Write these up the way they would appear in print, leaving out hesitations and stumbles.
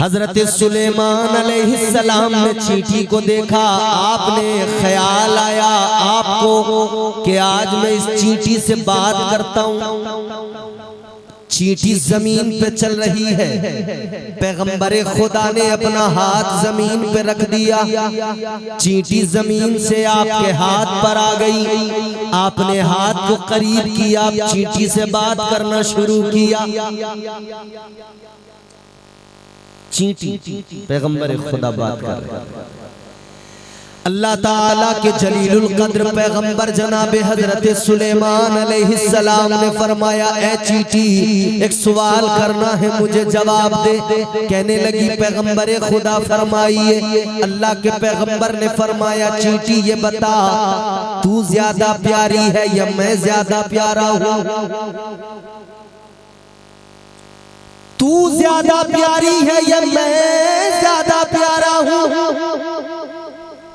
हजरत सुलेमान अलैहिस्सलाम ने चींटी को देखा। आपने ख्याल आया आपको कि आज मैं इस चींटी से बात करता हूँ। चींटी जमीन पे चल रही है। पैगंबरे खुदा ने अपना हाथ जमीन पे रख दिया। चींटी जमीन से आपके हाथ पर आ गई। आपने हाथ को करीब किया, चींटी से बात करना शुरू किया। चींटी पैगंबर खुदा बात कर रहे हैं। अल्लाह ताला के जलीलुल कद्र पैगंबर जनाब हजरत सुलेमान अलैहिस्सलाम ने फरमाया, ए चींटी एक सवाल करना है, मुझे जवाब दे। कहने लगी पैगंबर खुदा फरमाइए। अल्लाह के पैगंबर ने फरमाया, चींटी ये बता तू ज्यादा प्यारी है या मैं ज्यादा प्यारा हूँ? तू ज्यादा प्यारी है या मैं ज्यादा प्यारा हूँ?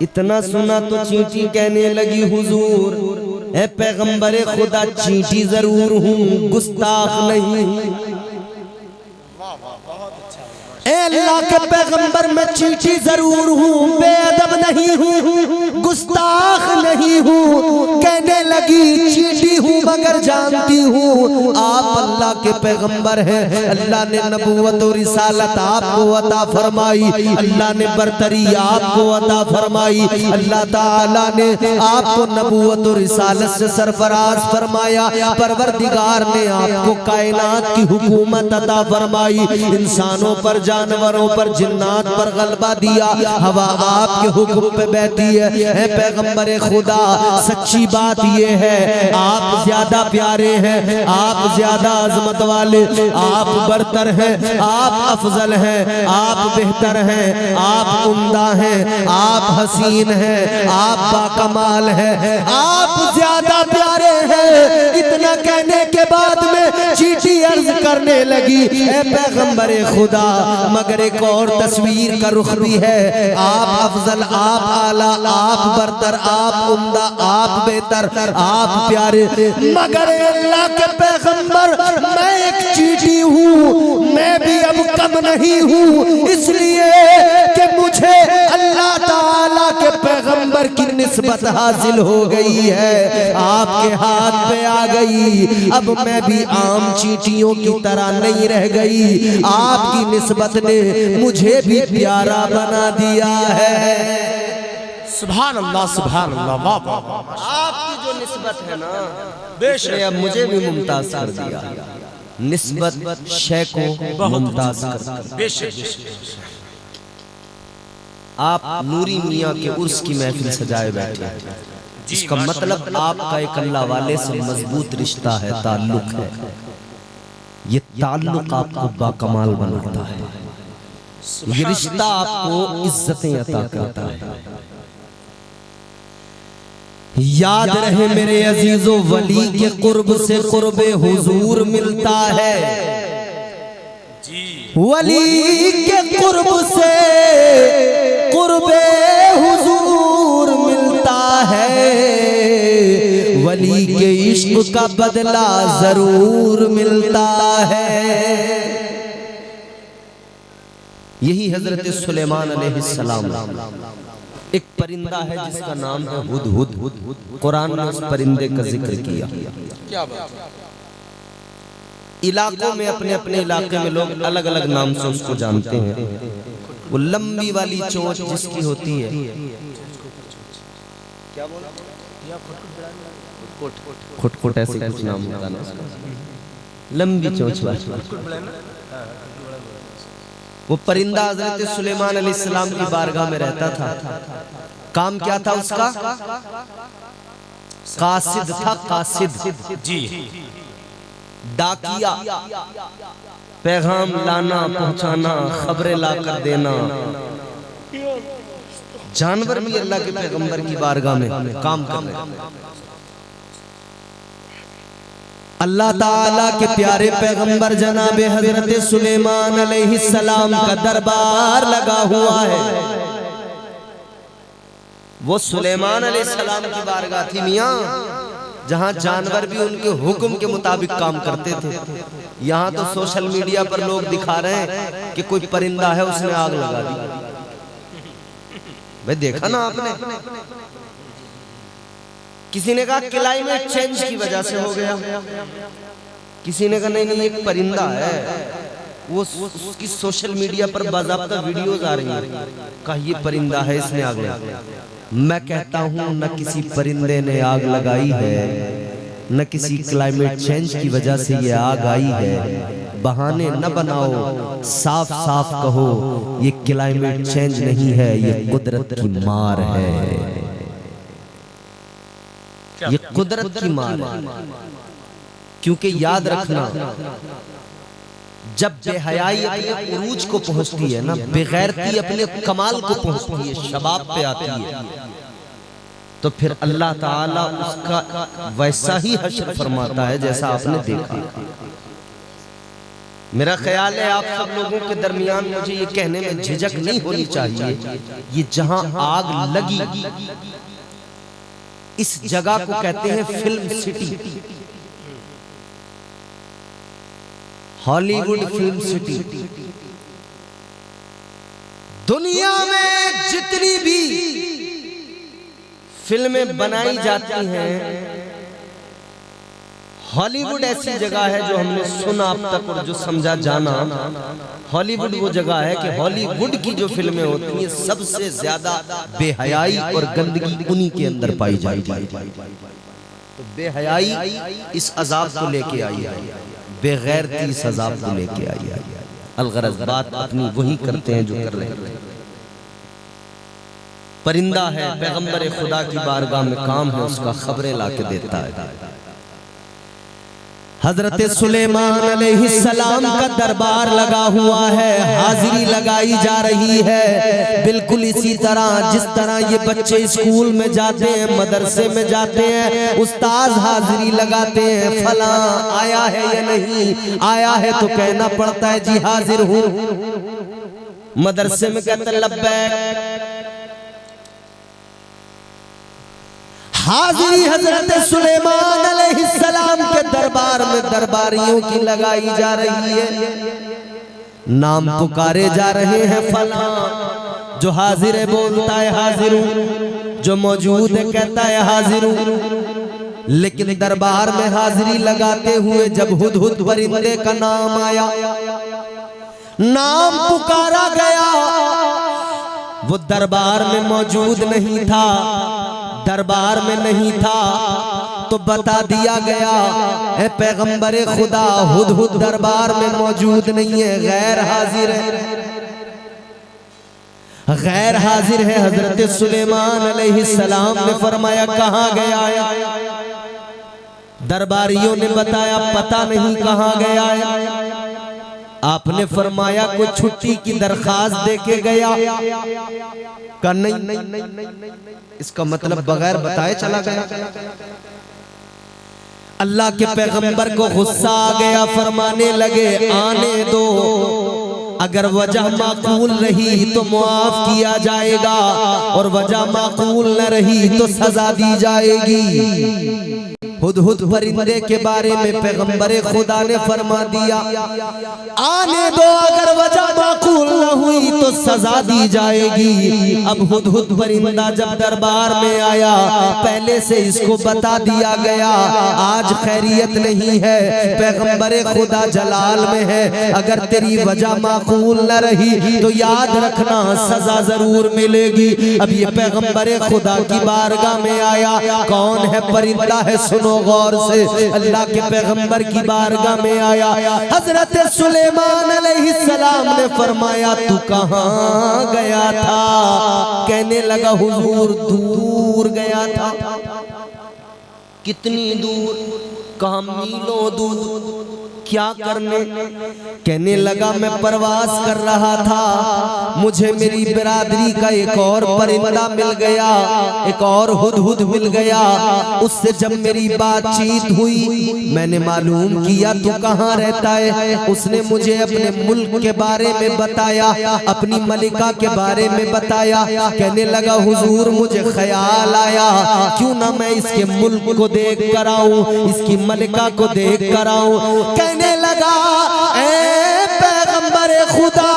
इतना सुना तो चींटी कहने लगी, हुजूर ए पैगंबरे खुदा चींटी जरूर हूँ, गुस्ताख नहीं। ए अल्लाह के पैगंबर मैं चींटी जरूर हूँ, बेअदब नहीं हूँ, गुस्ताख नहीं हूँ। कहने लगी चींटी हूँ मगर जानती हूँ आप अल्लाह के पैगंबर हैं। अल्लाह ने नबूवत और रिसालत आपको अता फरमाई, अल्लाह ने बरतरी आपको अता फरमाई, अल्लाह ताला ने आपको नबूवत और रिसालत से सरफराज फरमाया। परवरदिगार ने आपको कायनात की हुकूमत अता फरमाई, इंसानों पर जानवरों पर जिन्नात पर गलबा दिया। हवा आपके हुक्म पे बहती है। पैगंबर खुदा सच्ची बात ये है आप ज्यादा प्यारे हैं, आप ज्यादा अजमत वाले, आप बरतर हैं, आप अफजल हैं, आप बेहतर हैं, आप उम्दा हैं, आप हसीन हैं, आप बाकमाल हैं, आप ज्यादा प्यारे हैं। इतना कहने के बाद में चींटी अर्ज करने लगी, ए पैगंबर खुदा मगर एक और तस्वीर का रुख भी है। आप अफजल, आप आला, आप बरतर, आप उम्दा, आप बेहतर, आप प्यारे, मगर अल्लाह के पैगंबर मैं एक चींटी हूँ, मैं भी अब कम नहीं हूँ, इसलिए कि मुझे अल्लाह ताला के पैगंबर की निस्बत हासिल हो गई है, आपके हाथ पे आ गई। अब मैं भी आम चींटियों की तरह नहीं रह गई, आपकी निस्बत ने मुझे भी प्यारा बना दिया है। सुभान अल्लाह, सुभान अल्लाह, वाह वाह। आपकी जो निस्बत है ना बेशक अब मुझे भी मुमताज कर दिया। निस्बत शय को मुमताज कर बेशक। आप नूरी मियाँ के उर्स की महफिल सजाए बैठे, जिसका मतलब आपका एक अल्लाह वाले से मजबूत रिश्ता है, ताल्लुक है। ये ताल्लुक आपको बाकमाल बनाता है, ये रिश्ता आपको इज्जतें अता करता है। याद रहे मेरे अजीजों, वली के कुर्ब से कुर्बे हुजूर मिलता है। वली के कुर्ब से कुर्बे हुजूर मिलता है, वली के इश्क का बदला जरूर मिलता है। यही हजरत सुलेमान अलैहिस्सलाम, एक परिंदा है जिसका नाम है हुदहुद। कुरान ने उस परिंदे का जिक्र किया। क्या बात है। इलाकों में अपने अपने इलाके में लोग अलग अलग नाम से उसको जानते हैं। वो लंबी वाली चोंच जिसकी होती है, क्या बोला, खुटखुट ऐसे कुछ नाम होता ना उसका, लंबी चोंच वाली। वो परिंदा हजरत सुलेमान अलैहिस्सलाम की बारगाह में रहता था। काम क्या था उसका? कासिद था, कासिद जी, डाकिया, पैगाम लाना पहुंचाना, खबरें लाकर देना। जानवर भी अल्लाह के पैगंबर की बारगाह में काम कर रहे हैं। अल्लाह ताला के प्यारे पैगंबर जनाब हजरत सुलेमान अलैहिस्सलाम का दरबार लगा हुआ है। वो सुलेमान अलैहिस्सलाम की बारगाह थी मियाँ, जहां जानवर भी उनके हुक्म के मुताबिक काम करते थे। यहाँ तो सोशल मीडिया पर लोग दिखा रहे हैं कि कोई परिंदा है उसने आग लगा दी। भाई देखा ना आपने, किसी ने कहा क्लाइमेट चेंज की वजह से हो गया, किसी ने कहा नहीं एक परिंदा है, वो उसकी सोशल मीडिया पर बाज़ाब्ता वीडियोस आ रही हैं, कहा ये परिंदा है इसने आग लगाई। मैं कहता हूं न किसी परिंदे ने आग लगाई है, न किसी क्लाइमेट चेंज की वजह से ये आग आई है। बहाने न बनाओ, साफ साफ कहो ये क्लाइमेट चेंज नहीं है, ये कुदरत की मार है, ये कुदरत की मार है। क्योंकि याद रखना, जब बेहयाई अपने उरूज को पहुंचती है ना, बेगैरती अपने कमाल को पहुंचती है, शबाब पे आती है, तो फिर अल्लाह ताला उसका वैसा ही हश्र फरमाता है जैसा आपने देखा। मेरा ख्याल है आप सब लोगों के दरमियान मुझे ये कहने में झिझक नहीं होनी चाहिए, ये जहां आग लगी इस जगह को कहते हैं film city, Hollywood film city. दुनिया में जितनी भी फिल्में बनाई जाती हैं, हॉलीवुड ऐसी जगह है जो हमने सुना अब तक और जो समझा जाना, हॉलीवुड वो जगह है कि हॉलीवुड की जो फिल्में होती हैं सबसे ज्यादा बेहयाई और गंदगी उन्हीं के अंदर पाई जाती है। तो बेहयाई इस अजाब को लेके आई है, बेगैरती इस अजाब को लेके आई है। अलगरज बात अपनी वही करते हैं जो कर रहे हैं। परिंदा है, पैगंबर खुदा की बारगाह में काम है उसका, खबरें लाके देता है। हजरत सुलेमान अलैहिस्सलाम का दरबार लगा हुआ है, हाजिरी लगाई जा रही है। बिल्कुल इसी तरह जिस तरह ये बच्चे स्कूल में जाते हैं, मदरसे में जाते हैं, उस्ताद हाजिरी लगाते हैं, फला आया है या नहीं आया है, तो कहना पड़ता है जी हाजिर हूँ। मदरसे में कहते लब्बैक, हाजिरी हजरत सुलेमान अलैहिस्सलाम के दरबार में दरबारियों की लगाई जा रही है, नाम पुकारे जा रहे हैं। फला जो हाजिर है बोलता है हाजिर हूं, जो मौजूद है कहता है हाजिर हूं। लेकिन दरबार में हाजिरी लगाते हुए जब हुदहुद परिंदे का नाम आया, नाम पुकारा गया, वो दरबार में मौजूद नहीं था, दरबार में नहीं था, तो बता दिया गया ए पैगंबर खुदा हुदहुद दरबार में मौजूद नहीं है, गैर हाजिर है, गैर हाजिर है। हजरत सुलेमान अलैहिस्सलाम ने फरमाया कहाँ गया है? दरबारियों ने बताया पता नहीं कहाँ गया है। आपने फरमाया कोई छुट्टी की दरखास्त देके गया? का नहीं, इसका मतलब बगैर बताए चला गया। अल्लाह के पैगंबर को गुस्सा आ गया, फरमाने लगे आने दो, अगर वजह माकूल रही तो मुआफ किया जाएगा और वजह माकूल न रही तो सजा दी जाएगी। हुदहुद परिंदे के बारे में पैगंबर खुदा ने फरमा दिया आने दो, अगर वजह माकूल न हुई तो सजा दी जाएगी। अब हुदहुद परिंदा जब दरबार में आया, पहले से इसको बता दिया गया आज खैरियत नहीं है, पैगंबर खुदा जलाल में है, अगर तेरी वजह माकूल न रही तो याद रखना सजा जरूर मिलेगी। अब ये पैगंबर खुदा की बारगाह में आया, कौन है? परिंदा है। सुनो गौर से, अल्लाह के पैगंबर की बारगाह में आया। हजरत सुलेमान अलैहिस्सलाम ने फरमाया तू कहाँ गया था? कहने लगा हुजूर दूर गया था। कितनी दूर? कहा मीलों दूर। क्या करने? कहने लगा मैं प्रवास कर रहा था, मुझे मेरी बिरादरी का एक और परिंदा मिल गया, एक और हुदहुद मिल गया। उससे जब मेरी बातचीत हुई, मैंने मालूम किया तू कहाँ रहता है। उसने मुझे अपने मुल्क के बारे में बताया, अपनी मलिका के बारे में बताया। कहने लगा हुजूर मुझे ख्याल आया क्यों ना मैं इसके मुल्क को देख कर आऊं, इसकी मलिका को देख कर आऊं। कहने लगा ए पैगंबर खुदा,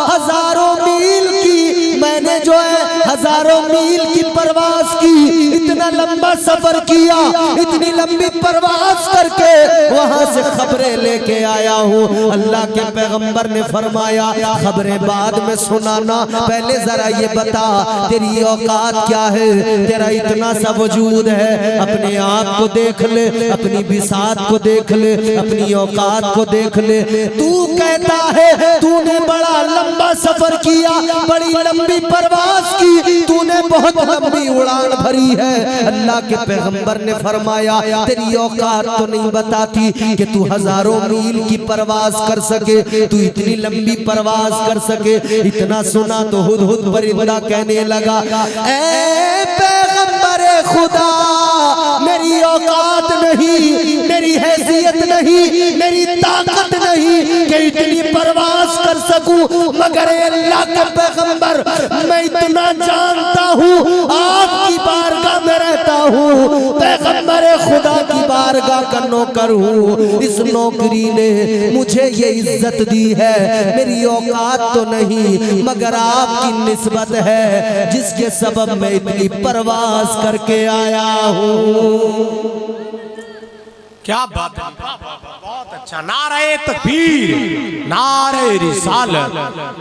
हजारों मील की मैंने जो है हजारों मील की प्रवास की, इतना लंबा सफर किया, इतनी लंबी प्रवास करके वहां से खबरें लेके आया हूँ। अल्लाह के पैगंबर ने फरमाया खबरें बाद में सुनाना, पहले जरा ये बता तेरी औकात क्या है, तेरा इतना सा वजूद है, अपने आप को देख ले, अपनी बिसात को देख ले, अपनी औकात को देख ले। तू कहता है तूने बड़ा लंबा सफर किया, बड़ी लंबी प्रवास की, तूने बहुत लंबी उड़ान भरी है। अल्लाह के पैगंबर ने फरमाया तेरी औकात तो नहीं बताती कि तू हजारों मील की प्रवास कर सके, तू इतनी लंबी प्रवास कर सके। इतना सुना तो हुदहुद परिंदा कहने लगा ए पैगंबर खुदा, मेरी औकात नहीं, मेरी हैसियत नहीं, मेरी ताकत नहीं कि इतनी प्रवास कर सकूं, मगर अल्लाह के पैगंबर मैं इतना जानता हूँ, आपकी बारगाह में रहता हूँ, पैगंबर खुदा की बारगाह का नौकर हूँ। इस नौकरी ने मुझे ये इज्जत दी है, मेरी औकात तो नहीं मगर आपकी निस्बत है, जिसके सबब मैं इतनी प्रवास करके आया हूँ। क्या बात है, बहुत अच्छा। नारे तकबीर, नारे रिसालत,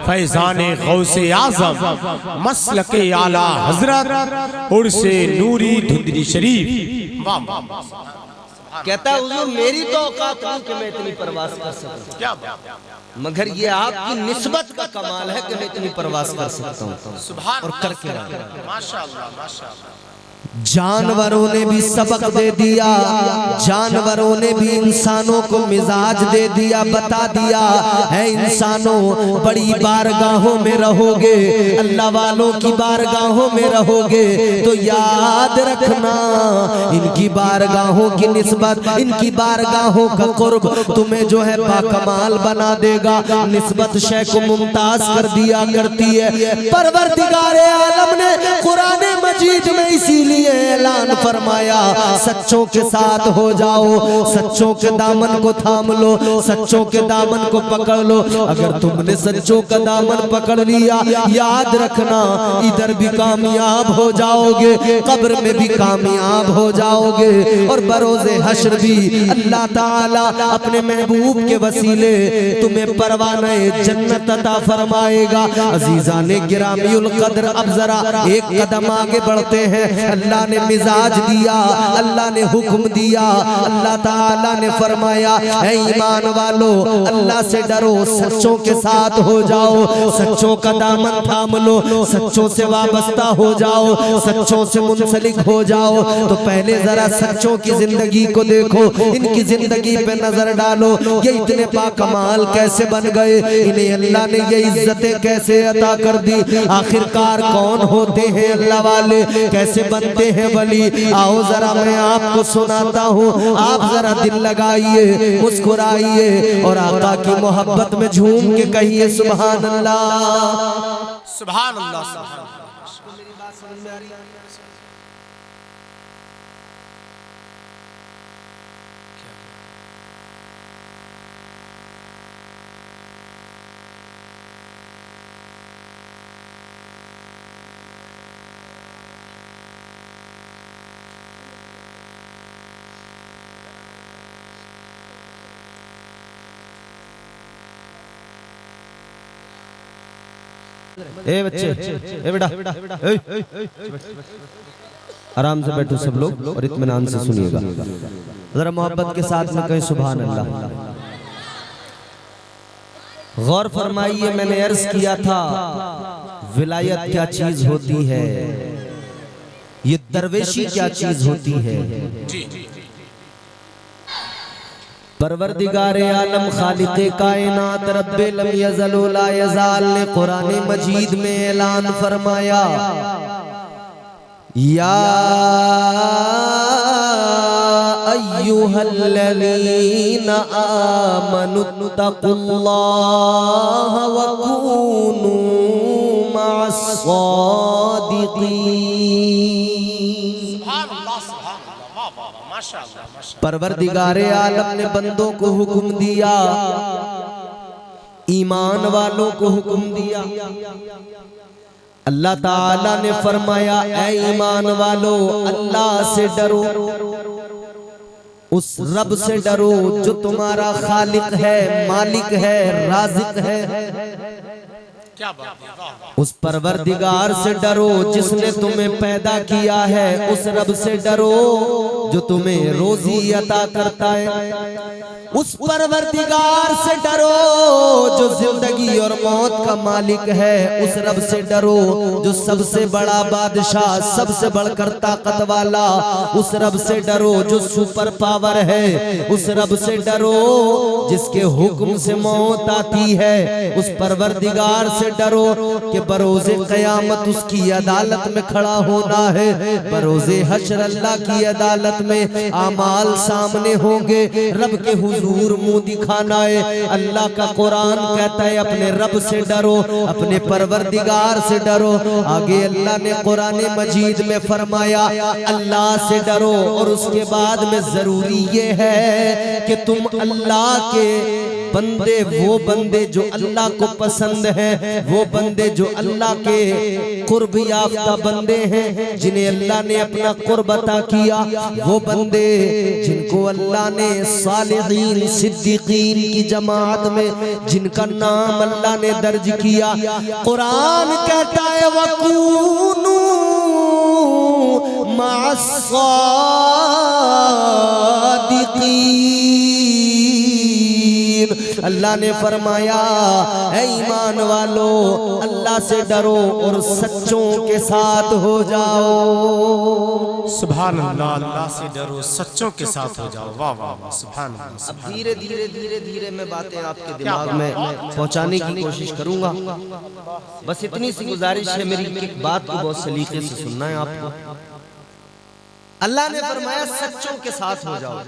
फैजाने गौसे आजम, मसलके आला हजरत, उर्से नूरी धुंधरी शरीफ। वाह वाह। कहता है हुजूर मेरी तो औकात नहीं कि मैं इतनी प्रवास कर सकूं, क्या बात, मगर ये आपकी निस्बत का कमाल है कि मैं इतनी प्रवास कर सकता हूँ। सुभान और करके माशाअल्लाह माशाअल्लाह। जानवरों ने भी सबक दे दिया, जानवरों ने भी इंसानों को मिजाज दे दिया, बता दिया है इंसानों बड़ी बारगाहों में रहोगे, अल्लाह वालों की बारगाहों में रहोगे तो याद रखना इनकी बारगाहों की निस्बत, इनकी बारगाहों का कुर्ब तुम्हें जो है बाकमाल बना देगा। निस्बत शय को मुमताज कर दिया करती है। परवरदिगारे आलम ने कुरान मजीद में इसीलिए ऐलान फरमाया सच्चों के साथ हो जाओ, सच्चों के दामन को थाम लो, सच्चों के दामन को पकड़ लो। अगर तुमने सच्चों का दामन पकड़ लिया, याद रखना इधर भी कामयाब हो जाओगे, कब्र में भी कामयाब हो जाओगे, और बरोज़े हश्र भी अल्लाह ताला अपने महबूब के वसीले तुम्हें परवाने जन्नत अता फरमाएगा। अजीज़ाने गिरामीउल कद्र, अब जरा एक कदम आगे बढ़ते हैं। अल्लाह ने मिजाज दिया, अल्लाह ने हुक्म दिया, अल्लाह ताला ने फरमाया है ईमान वालो अल्लाह से डरो, सच्चों के साथ हो जाओ, सच्चों का दामन थाम लो, सच्चों से वाबस्ता हो जाओ, सच्चों से मुंसलिक हो जाओ। तो पहले जरा सच्चों की जिंदगी को देखो, इनकी जिंदगी पे नजर डालो, ये इतने बाकमाल कैसे बन गए, इन्हें अल्लाह ने ये इज्जतें कैसे अता कर दी। आखिरकार कौन होते हैं अल्लाह वाले, कैसे बनते हैं वली? आओ जरा मैं आपको सुनाता हूँ, आप जरा दिल लगाइए, मुस्कुराइए और आका की मोहब्बत में झूम के कहिए सुभान अल्लाह, सुभान अल्लाह, सुभान अल्लाह। ए बच्चे, ए बेटा, आराम से बैठो सब लोग और इत्मीनान से सुनिएगा। जरा मोहब्बत के साथ में कहें सुभान अल्लाह। गौर फरमाइए, मैंने अर्ज किया था विलायत क्या चीज होती है, ये दरवेशी क्या चीज होती है। परवरदिगारे आलम खालिक़े कायनात रब्बे लम यज़ल व ला यज़ाल ने कुरान मजीद में ऐलान फरमाया, या अय्युहल्लज़ीना आमनुत्तक़ुल्लाह व कूनू मअस-सादिक़ीन। परवरदिगारे आलम ने बंदों को हुक्म दिया, ईमान वालों को हुक्म दिया। अल्लाह ताला ने फरमाया, ऐ ईमान वालो अल्लाह से डरो, उस रब से डरो जो तुम्हारा खालिक है, मालिक है, राज़िक है। क्या बात है, उस परवरदिगार से डरो जिसने तुम्हें पैदा किया है, उस रब से डरो जो तुम्हें रोजी अता करता है। उस परवरदिगार से डरो जो जिंदगी और मौत का मालिक है, उस रब से डरो जो सबसे बड़ा बादशाह, सबसे बढ़कर ताकत वाला, उस रब से डरो जो सुपर पावर है, उस रब से डरो जिसके हुक्म से मौत आती है। उस परवरदिगार से डरो कि बरोज़े क़यामत उसकी अदालत में खड़ा होना है। बरोज़े हश्र अल्लाह की अदालत में आमाल सामने होंगे, रब के हुजूर मुंह दिखाना है। अल्लाह का कुरान कहता है अपने रब से डरो, अपने परवरदिगार से डरो। आगे अल्लाह ने कुरान मजीद में फरमाया अल्लाह से डरो, और उसके बाद में जरूरी ये है कि तुम अल्लाह के बंदे, वो बंदे जो अल्लाह को पसंद हैं, वो बंदे जो अल्लाह के कुर्ब याफ्ता बंदे हैं, जिन्हें अल्लाह ने अपना कुर्ब अता किया, वो बंदे जिनको अल्लाह ने सालिहीन सिद्दीकीन की जमात में जिनका नाम अल्लाह ने दर्ज किया। कुरान कहता है वकूनू मअस-सादिकीन। अल्लाह ने फरमाया ऐ ईमान वालो अल्लाह से डरो और सच्चों के साथ हो जाओ। सुभान अल्लाह, अल्लाह से डरो, सच्चों के साथ हो जाओ। वाह वाह वाह, सुभान अल्लाह। अब धीरे धीरे धीरे धीरे मैं बातें आपके दिमाग में पहुंचाने की कोशिश करूंगा। बस इतनी सी गुजारिश है मेरी, एक बात को बहुत सलीके से सुनना है आपको। अल्लाह ने फरमाया सच्चों के साथ हो जाओ।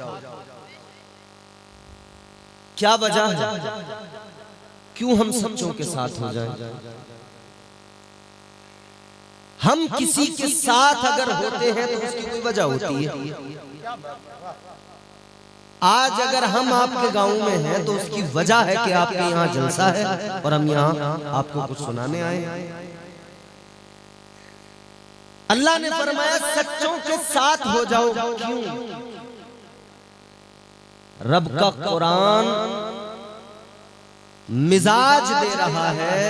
क्या वजह है क्यों हम सच्चों के साथ हो जाएं? हम किसी के साथ अगर होते हैं तो उसकी कोई वजह होती है। आज अगर हम आपके गांव में हैं तो उसकी वजह है कि आपके यहाँ जलसा है और हम यहाँ आपको कुछ सुनाने आए। अल्लाह ने फरमाया सच्चों के साथ हो जाओ। क्यों? रब का कुरान मिजाज दे रहा है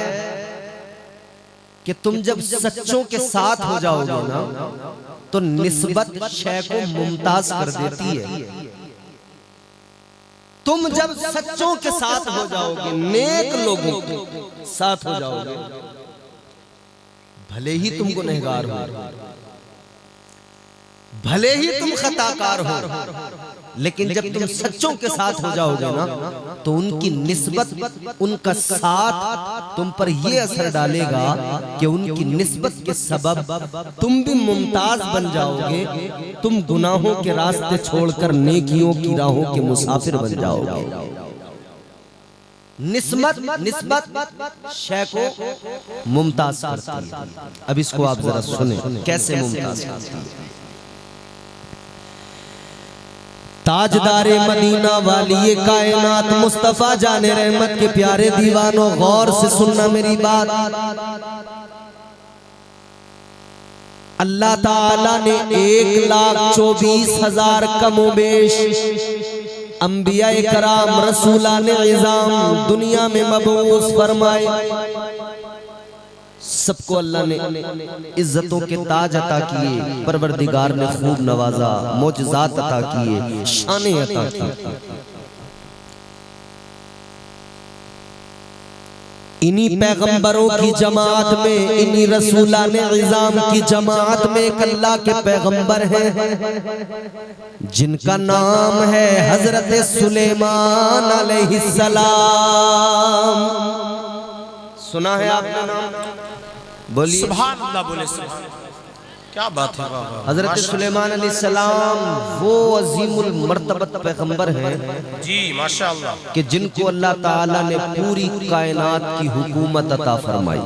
कि तुम जब सच्चों के साथ हो जाओगे ना तो निस्बत शय को मुमताज कर देती है। तुम जब सच्चों के साथ हो जाओगे, नेक लोगों के साथ हो जाओगे, भले ही तुम गुनहगार हो, भले ही तुम खताकार हो, लेकिन जब तुम सच्चों के साथ हो जाओगे ना तो उनकी निस्बत, उनका साथ तुम पर यह असर डालेगा कि उनकी निस्बत के सबब तुम भी मुमताज बन जाओगे। तुम गुनाहों के रास्ते छोड़कर नेकियों की राहों के मुसाफिर बन जाओगे। निस्बत शय को मुमताज करती है। अब इसको आप जरा सुने कैसे मुमताज करती है। ताजदारे मदीना वाली कायनात मुस्तफा जाने रहमत के प्यारे दीवानों, गौर से सुनना मेरी बात। अल्लाह ताला ने 1,24,000 कमोबेश अंबिया कराम रसूलाने इज़ाम दुनिया में मबऊस फरमाए। सबको अल्लाह ने इज्जतों के ताज अता किए, परवरदिगार ने खूब नवाजा, मोजज़ात अता किए, शाने अता की। इन्हीं पैगंबरों की जमात में, इन्हीं रसूलान इज़ाम की जमात में एक अल्लाह के पैगंबर हैं जिनका नाम है हजरत सुलेमान अलैहिस्सलाम। सुना है आपने नाम? बोलिए सुभान अल्लाह, बोले सुभान। क्या बात है, वाह वाह। हजरत सुलेमान अलैहिस्सलाम वो अजीमुल मर्तबत पैगंबर हैं जी माशाअल्लाह, कि जिनको अल्लाह ताला ने पूरी कायनात की हुकूमत अता फरमाई।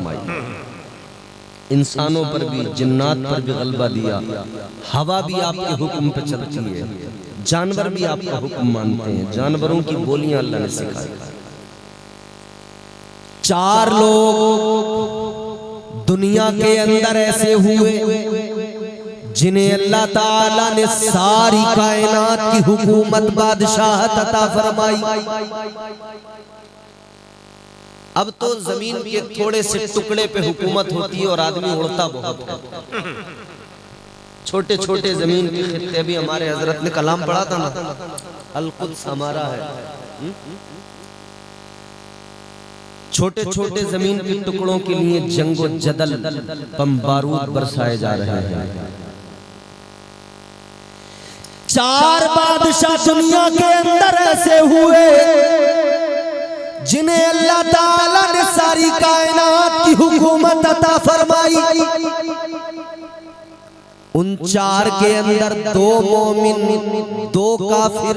इंसानों पर भी, जिन्नात पर भी गलबा दिया। हवा भी आपके हुक्म पे चलती है, जानवर भी आपका हुक्म मानते हैं, जानवरों की बोलियां अल्लाह ने सिखाई। 4 लोग दुनिया के अंदर ऐसे हुए जिन्हें अल्लाह ताला ने सारी कायनात की हुकूमत, बादशाहत अता फरमाई। अब तो जमीन के थोड़े से टुकड़े पे हुकूमत होती है और आदमी उड़ता बहुत है। छोटे छोटे जमीन के खित्ते भी, हमारे हजरत ने कलाम पढ़ा था ना, अल कुद्स हमारा है। छोटे छोटे जमीन के टुकड़ों के लिए जंगो जदल, बम बारूद बरसाए जा रहे हैं। 4 बादशाह दुनिया के अंदर ऐसे हुए जिन्हें अल्लाह ताला ने सारी कायनात की हुकूमत अता फरमाई। उन 4 के अंदर 2 मोमिन, 2 काफिर।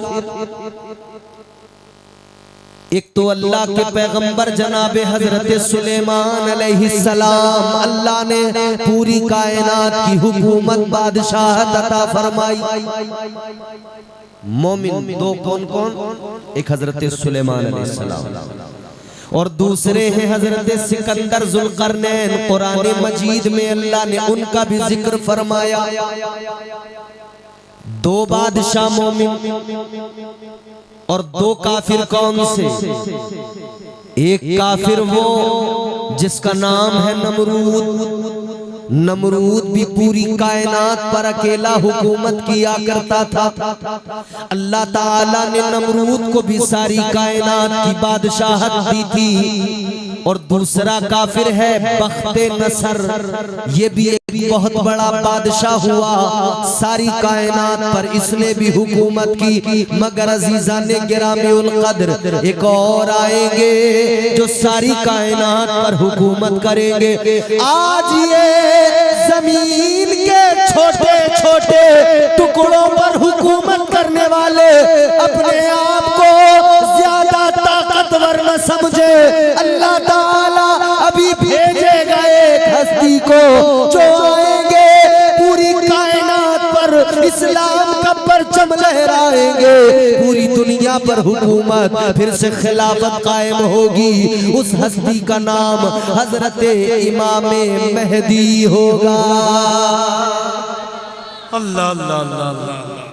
एक तो अल्लाह के पैगंबर जनाबे हजरत सुलेमान अलैहिस्सलाम, अल्लाह ने पूरी कायनात की हुकूमत, बादशाहत अता फरमाई। मोमिन 2 कौन कौन? एक हजरत सुलेमान अलैहिस्सलाम और दूसरे हैं हजरत सिकंदर जुल्करनैन। कुरान मजीद में अल्लाह ने उनका भी जिक्र फरमाया। 2 बादशाह मोमिन और 2 काफिर। कौन से? एक काफिर वो जिसका नाम है नमरूद। नमरूद भी पूरी कायनात पर अकेला हुकूमत किया करता था। अल्लाह ताला ने नमरूद को भी सारी कायनात की बादशाहत दी थी। और दूसरा काफिर है बख्ते नसर, ये भी एक बहुत बड़ा बादशाह हुआ सारी कायनात पर, इसने भी हुकूमत की। मगर अजीजा ने गिरामीउल कद्र एक और आएंगे जो सारी कायनात पर हुकूमत करेंगे। आज ये जमीन के छोटे छोटे टुकड़ों पर हुकूमत करने वाले अपने आप को ज्यादा ताकतवर न समझे। अल्लाह ताला अभी भेजेगा एक हस्ती को जो आएंगे पूरी कायनात पर इस्लाम का परचम लहराएंगे, पूरी दुनिया पर हुकूमत, फिर से खिलाफत कायम होगी। उस हस्ती का नाम हजरत इमाम मेहदी होगा। अल्लाह अल्लाह अल्लाह अल्लाह।